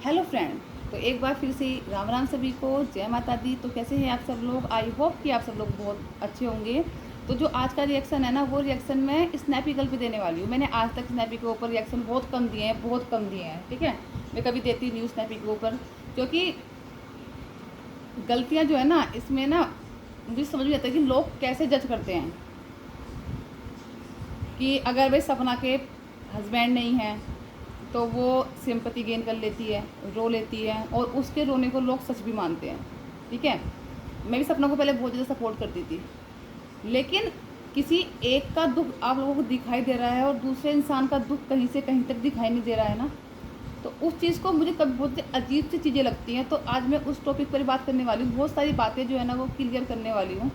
Hello friend. तो एक बार फिर से राम राम सभी को, जय माता दी। तो कैसे हैं आप सब लोग? आई होप कि आप सब लोग बहुत अच्छे होंगे। तो जो आज का रिएक्शन है ना, वो रिएक्शन मैं स्नैपी गर्ल पे देने वाली हूँ। मैंने आज तक स्नैपी के ऊपर रिएक्शन बहुत कम दिए हैं, बहुत कम दिए हैं। ठीक है, मैं कभी देती नहीं हूँ स्नैपी के ऊपर, क्योंकि गलतियाँ जो है ना इसमें ना, मुझे समझ में आता है कि लोग कैसे जज करते हैं। कि अगर भाई सपना के हस्बैंड नहीं हैं तो वो सिंपैथी गेन कर लेती है, रो लेती है, और उसके रोने को लोग सच भी मानते हैं। ठीक है, मैं भी सपना को पहले बहुत ज़्यादा सपोर्ट करती थी, लेकिन किसी एक का दुख आप लोगों को दिखाई दे रहा है और दूसरे इंसान का दुख कहीं से कहीं तक दिखाई नहीं दे रहा है ना, तो उस चीज़ को मुझे कभी बहुत अजीब सी चीज़ें लगती हैं। तो आज मैं उस टॉपिक पर बात करने वाली हूँ, बहुत सारी बातें जो है ना वो क्लियर करने वाली हूँ।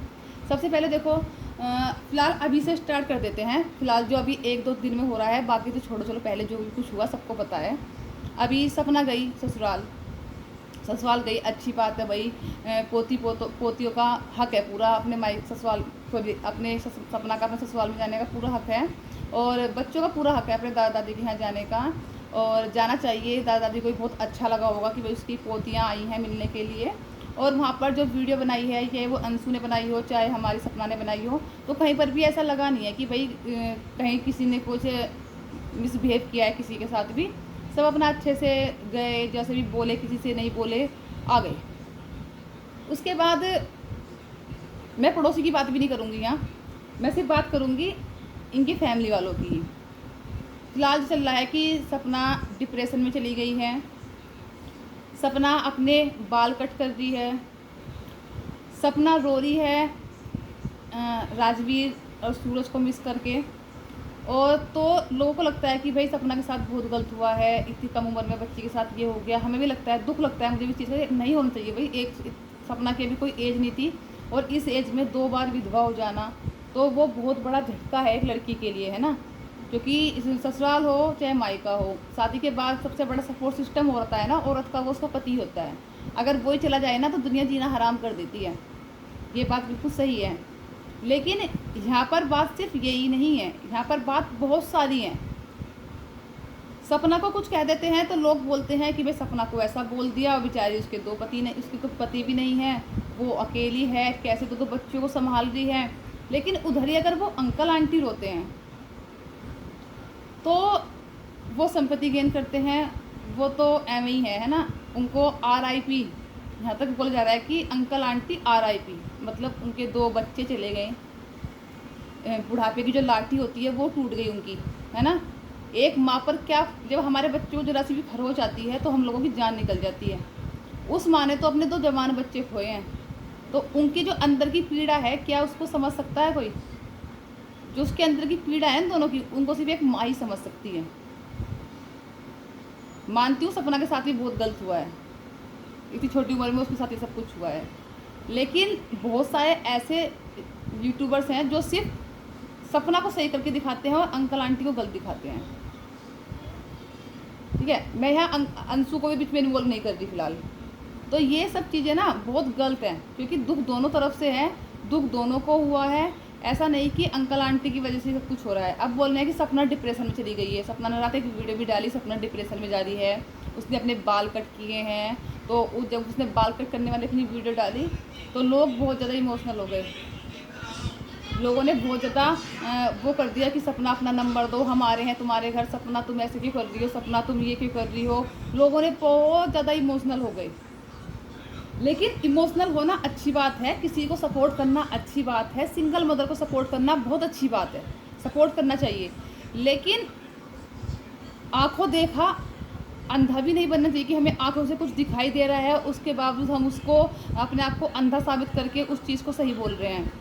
सबसे पहले देखो, फ़िलहाल अभी से स्टार्ट कर देते हैं। फ़िलहाल जो अभी 1-2 दिन में हो रहा है, बाकी तो छोड़ो, चलो पहले जो भी कुछ हुआ सबको पता है। अभी सपना गई ससुराल, ससुराल गई, अच्छी बात है भाई। पोतियों का हक है पूरा अपने माई ससुराल को, अपने सपना का अपने ससुराल में जाने का पूरा हक है, और बच्चों का पूरा हक है अपने दादा दादी के यहाँ जाने का, और जाना चाहिए। दादा दादी को भी बहुत अच्छा लगा होगा कि भाई उसकी पोतियाँ आई हैं मिलने के लिए। और वहाँ पर जो वीडियो बनाई है, चाहे वो अंशु ने बनाई हो चाहे हमारी सपना ने बनाई हो, तो कहीं पर भी ऐसा लगा नहीं है कि भाई कहीं किसी ने कुछ मिसबिहेव किया है किसी के साथ भी। सब अपना अच्छे से गए, जैसे भी बोले, किसी से नहीं बोले, आ गए। उसके बाद मैं पड़ोसी की बात भी नहीं करूँगी यहाँ, मैं सिर्फ बात करूँगी इनकी फैमिली वालों की। फिलहाल चल रहा है कि सपना डिप्रेशन में चली गई है, सपना अपने बाल कट कर रही है, सपना रो रही है राजवीर और सूरज को मिस करके। और तो लोगों को लगता है कि भाई सपना के साथ बहुत गलत हुआ है, इतनी कम उम्र में बच्ची के साथ ये हो गया। हमें भी लगता है, दुख लगता है मुझे भी, चीज़ का नहीं होना चाहिए भाई। एक सपना की अभी कोई एज नहीं थी, और इस एज में 2 बार विधवा हो जाना तो वो बहुत बड़ा झटका है एक लड़की के लिए, है ना। क्योंकि ससुराल हो चाहे मायका हो, शादी के बाद सबसे बड़ा सपोर्ट सिस्टम होता है ना औरत का, वो उसका पति होता है। अगर वही चला जाए ना तो दुनिया जीना हराम कर देती है, ये बात बिल्कुल सही है। लेकिन यहाँ पर बात सिर्फ यही नहीं है, यहाँ पर बात बहुत सारी है। सपना को कुछ कह देते हैं तो लोग बोलते हैं कि भाई सपना को ऐसा बोल दिया, और बेचारी उसके 2 पति नहीं, उसके तो पति भी नहीं है, वो अकेली है, कैसे तो 2 बच्चों को संभाल रही है। लेकिन उधर ही अगर वो अंकल आंटी रोते हैं तो वो संपत्ति गेन करते हैं, वो तो एम ही है ना। उनको RIP यहाँ तक बोला जा रहा है कि अंकल आंटी RIP, मतलब उनके 2 बच्चे चले गए, बुढ़ापे की जो लाठी होती है वो टूट गई उनकी, है ना। एक माँ पर क्या, जब हमारे बच्चों को जरा सी भी खरोच आती है तो हम लोगों की जान निकल जाती है। उस माँ ने तो अपने 2 जवान बच्चे खोए हैं, तो उनकी जो अंदर की पीड़ा है, क्या उसको समझ सकता है कोई? जो उसके अंदर की पीड़ा है दोनों की, उनको सिर्फ एक माँ ही समझ सकती है। मानती हूँ सपना के साथ भी बहुत गलत हुआ है, इतनी छोटी उम्र में उसके साथ ये सब कुछ हुआ है, लेकिन बहुत सारे ऐसे यूट्यूबर्स हैं जो सिर्फ सपना को सही करके दिखाते हैं और अंकल आंटी को गलत दिखाते हैं। ठीक है, मैं यहाँ अंशु को भी बीच में इन्वॉल्व नहीं कर रही फिलहाल। तो ये सब चीज़ें ना बहुत गलत हैं, क्योंकि दुख दोनों तरफ से है, दुख दोनों को हुआ है। ऐसा नहीं कि अंकल आंटी की वजह से सब कुछ हो रहा है। अब बोल रहे हैं कि सपना डिप्रेशन में चली गई है। सपना ने रात एक वीडियो भी डाली, सपना डिप्रेशन में जा रही है, उसने अपने बाल कट किए हैं। तो जब उसने बाल कट करने वाले अपनी वीडियो डाली तो लोग बहुत ज़्यादा इमोशनल हो गए। लोगों ने बहुत ज़्यादा वो कर दिया कि सपना अपना नंबर दो, हम आ रहे हैं तुम्हारे घर, सपना तुम ऐसे क्यों कर रही हो, सपना तुम ये क्यों कर रही हो। लोगों ने बहुत ज़्यादा इमोशनल हो गए। लेकिन इमोशनल होना अच्छी बात है, किसी को सपोर्ट करना अच्छी बात है, सिंगल मदर को सपोर्ट करना बहुत अच्छी बात है, सपोर्ट करना चाहिए। लेकिन आंखों देखा अंधा भी नहीं बनना चाहिए कि हमें आंखों से कुछ दिखाई दे रहा है, उसके बावजूद हम उसको अपने आप को अंधा साबित करके उस चीज़ को सही बोल रहे हैं।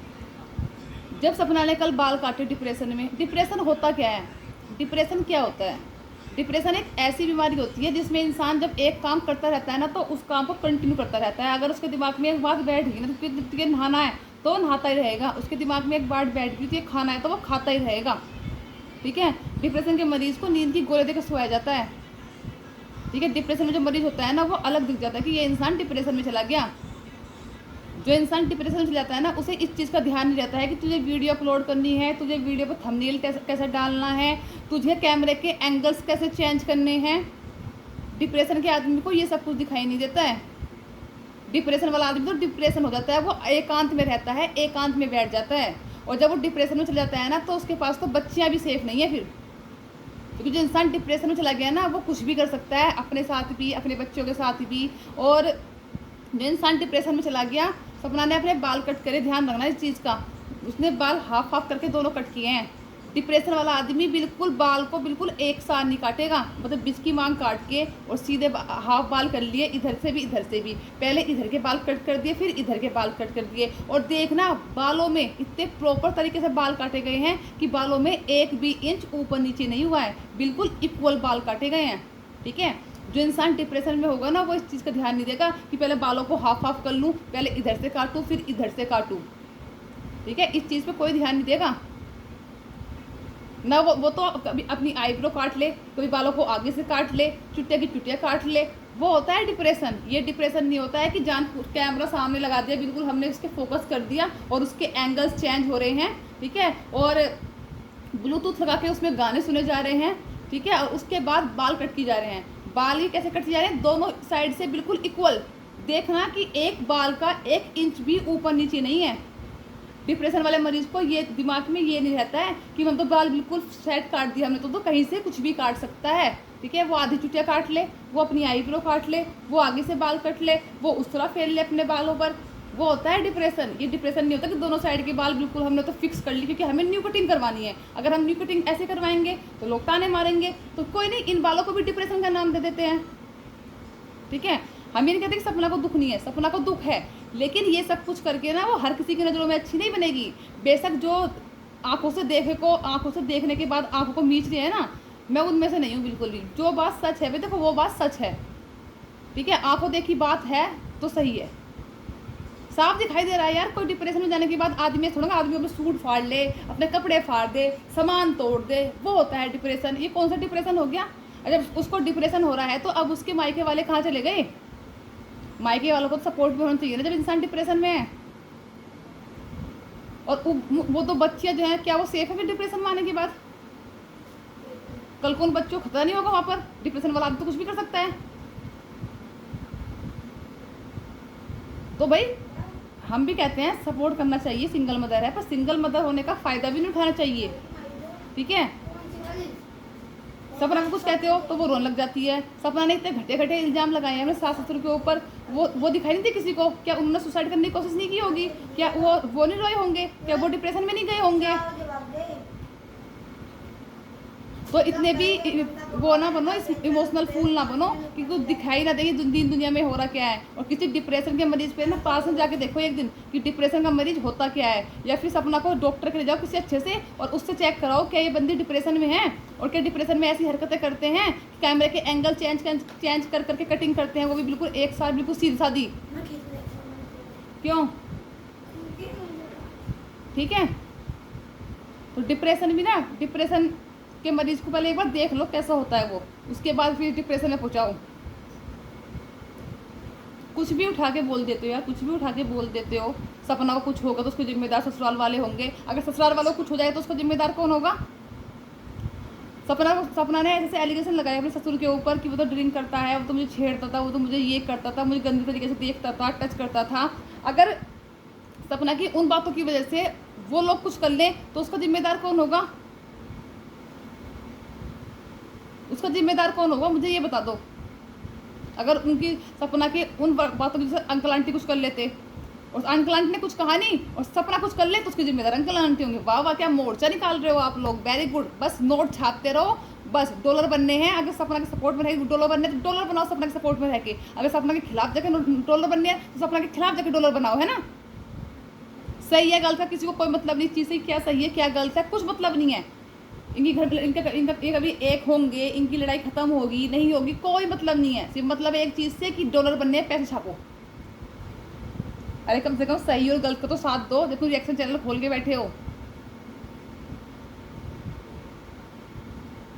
जब सपना ने कल बाल काटे डिप्रेशन में, डिप्रेशन होता क्या है? डिप्रेशन क्या होता है? डिप्रेशन एक ऐसी बीमारी होती है जिसमें इंसान जब एक काम करता रहता है ना तो उस काम को कंटिन्यू करता रहता है। अगर उसके दिमाग में एक बात बैठ गई ना तो तुझे नहाना है तो नहाता ही रहेगा, उसके दिमाग में एक बात बैठ गई तुझे खाना है तो वो खाता ही रहेगा। ठीक है, डिप्रेशन के मरीज़ को नींद की गोली देकर सोया जाता है। ठीक है, डिप्रेशन में जो मरीज होता है ना वो अलग दिख जाता है कि ये इंसान डिप्रेशन में चला गया। जो इंसान डिप्रेशन में चला जाता है ना उसे इस चीज़ का ध्यान नहीं रहता है कि तुझे वीडियो अपलोड करनी है, तुझे वीडियो पर थंबनेल कैसे डालना है, तुझे कैमरे के एंगल्स कैसे चेंज करने हैं। डिप्रेशन के आदमी को ये सब कुछ दिखाई नहीं देता है। डिप्रेशन वाला आदमी तो डिप्रेशन हो जाता है, वो एकांत में रहता है, एकांत में बैठ जाता है। और जब वो डिप्रेशन में चला जाता है ना, तो उसके पास तो बच्चियाँ भी सेफ नहीं है फिर, क्योंकि जो इंसान डिप्रेशन में चला गया ना, वो कुछ भी कर सकता है, अपने साथ भी, अपने बच्चों के साथ भी। और जो इंसान डिप्रेशन में चला गया, सपना ने अपने बाल कट करे, ध्यान रखना इस चीज़ का, उसने बाल हाफ हाफ करके दोनों कट किए हैं। डिप्रेशन वाला आदमी बिल्कुल बाल को बिल्कुल एक साथ नहीं काटेगा, मतलब बीच की मांग काट के और सीधे हाफ बाल कर लिए, इधर से भी इधर से भी। पहले इधर के बाल कट कर दिए, फिर इधर के बाल कट कर दिए। और देखना, बालों में इतने प्रॉपर तरीके से बाल काटे गए हैं कि बालों में 1 भी इंच ऊपर नीचे नहीं हुआ है, बिल्कुल इक्वल बाल काटे गए हैं। ठीक है, जो इंसान डिप्रेशन में होगा ना, वो इस चीज़ का ध्यान नहीं देगा कि पहले बालों को हाफ हाफ कर लूँ, पहले इधर से काटूँ फिर इधर से काटूँ। ठीक है, इस चीज़ पे कोई ध्यान नहीं देगा ना। वो तो कभी अपनी आईब्रो काट ले, कभी बालों को आगे से काट ले, चुटिया की चुटिया काट ले, वो होता है डिप्रेशन। ये डिप्रेशन नहीं होता है कि जान कैमरा सामने लगा दिया, बिल्कुल हमने उसके फोकस कर दिया और उसके एंगल्स चेंज हो रहे हैं। ठीक है, और ब्लूटूथ लगा के उसमें गाने सुने जा रहे हैं। ठीक है, और उसके बाद बाल कट किए जा रहे हैं। बाल ही कैसे कट जा रहे हैं, दोनों साइड से बिल्कुल इक्वल। देखना कि एक बाल का 1 इंच भी ऊपर नीचे नहीं है। डिप्रेशन वाले मरीज को ये दिमाग में ये नहीं रहता है कि हम तो बाल बिल्कुल सेट काट दिया हमने, तो कहीं से कुछ भी काट सकता है। ठीक है, वो आधी चुटिया काट ले, वो अपनी आईब्रो काट ले, वो आगे से बाल कट ले, वो उस तरह फैल ले अपने बालों पर, वो होता है डिप्रेशन। ये डिप्रेशन नहीं होता कि दोनों साइड के बाल बिल्कुल हमने तो फिक्स कर ली क्योंकि हमें न्यू कटिंग करवानी है। अगर हम न्यू कटिंग ऐसे करवाएंगे तो लोग ताने मारेंगे, तो कोई नहीं, इन बालों को भी डिप्रेशन का नाम दे देते हैं। ठीक है, हम ये नहीं कहते कि सपना को दुख नहीं है, सपना को दुख है, लेकिन ये सब कुछ करके ना वो हर किसी की नज़रों में अच्छी नहीं बनेगी। बेशक जो आंखों से देखने के बाद आंखों को मीच रही है ना, मैं उनमें से नहीं हूँ बिल्कुल भी। जो बात सच है भाई, देखो वो बात सच है। ठीक है, आंखों देखी बात है तो सही है, साफ दिखाई दे रहा है यार। कोई डिप्रेशन में जाने के बाद आदमी थोड़ा, आदमी अपने सूट फाड़ ले, अपने कपड़े फाड़ दे, सामान तोड़ दे, वो होता है डिप्रेशन। ये कौन सा डिप्रेशन हो गया? जब उसको डिप्रेशन हो रहा है तो अब उसके मायके वाले कहाँ चले गए? मायके वालों को तो सपोर्ट भी होना चाहिए ना जब इंसान डिप्रेशन में है। और वो तो बच्चियां जो हैं, क्या वो सेफ है फिर डिप्रेशन में आने के बाद? कल को उन बच्चों को खतरा नहीं होगा वहाँ पर? डिप्रेशन वाला आदमी तो कुछ भी कर सकता है। तो भाई हम भी कहते हैं सपोर्ट करना चाहिए, सिंगल मदर है, पर सिंगल मदर होने का फ़ायदा भी नहीं उठाना चाहिए। ठीक है, सपना को कुछ कहते हो तो वो रोने लग जाती है। सपना ने इतने घटे घटे इल्ज़ाम लगाए हैं अपने सास ससुर के ऊपर, वो दिखाई नहीं दे किसी को। क्या उन्होंने सुसाइड करने की कोशिश नहीं की होगी? क्या वो नहीं रोए होंगे? क्या वो डिप्रेशन में नहीं गए होंगे? तो इतने भी वो ना बनो, इमोशनल फूल ना बनो कि कुछ दिखाई ना देगी दिन दुनिया में हो रहा क्या है। और किसी डिप्रेशन के मरीज पे ना पास में जाके देखो एक दिन कि डिप्रेशन का मरीज होता क्या है, या फिर सपना को डॉक्टर के ले जाओ किसी अच्छे से और उससे चेक कराओ क्या ये बंदी डिप्रेशन में है, और क्या डिप्रेशन में ऐसी हरकतें करते हैं, कैमरे के एंगल चेंज कर करके कटिंग करते हैं, वो भी बिल्कुल एक साथ बिल्कुल सीधी सादी। क्यों? ठीक है, तो डिप्रेशन भी ना, डिप्रेशन के मरीज को पहले एक बार देख लो कैसा होता है वो, उसके बाद फिर डिप्रेशन में पहुंचाओ। कुछ भी उठा के बोल देते हो यार, कुछ भी उठा के बोल देते हो। सपना को कुछ होगा तो उसके जिम्मेदार ससुराल वाले होंगे, अगर ससुराल वालों को कुछ हो जाए तो उसका जिम्मेदार कौन होगा? सपना ने ऐसे एलिगेशन लगाए अपने ससुर के ऊपर कि वो तो ड्रिंक करता है, वो तो मुझे छेड़ता था, वो तो मुझे ये करता था, मुझे गंदे तरीके से देखता था, टच करता था। अगर सपना की उन बातों की वजह से वो लोग कुछ कर लें तो उसका जिम्मेदार कौन होगा? उसका जिम्मेदार कौन होगा, मुझे ये बता दो। अगर उनकी सपना के उन बातों की वजह से अंकल आंटी कुछ कर लेते और अंकल आंटी ने कुछ कहा नहीं और सपना कुछ कर ले तो उसके जिम्मेदार अंकल आंटी होंगे। वाह वाह, क्या मोर्चा निकाल रहे हो आप लोग, वेरी गुड। बस नोट छापते रहो, बस डॉलर बनने हैं। अगर सपना के सपोर्ट में रहेगी डॉलर बनने, तो डॉलर बनाओ सपना के सपोर्ट में रह के। अगर सपना के खिलाफ जाके डॉलर बनने हैं तो सपना के खिलाफ जाके डॉलर बनाओ, है ना? सही है गलत है किसी को कोई मतलब नहीं, चीज़ से क्या सही है क्या गलत है कुछ मतलब नहीं है। इनकी घर इनका कभी एक होंगे, इनकी लड़ाई खत्म होगी नहीं होगी कोई मतलब नहीं है। सिर्फ मतलब एक चीज़ से कि डॉलर बनने पैसे छापो। अरे कम से कम सही और गलत का तो साथ दो। देखो रिएक्शन चैनल खोल के बैठे हो।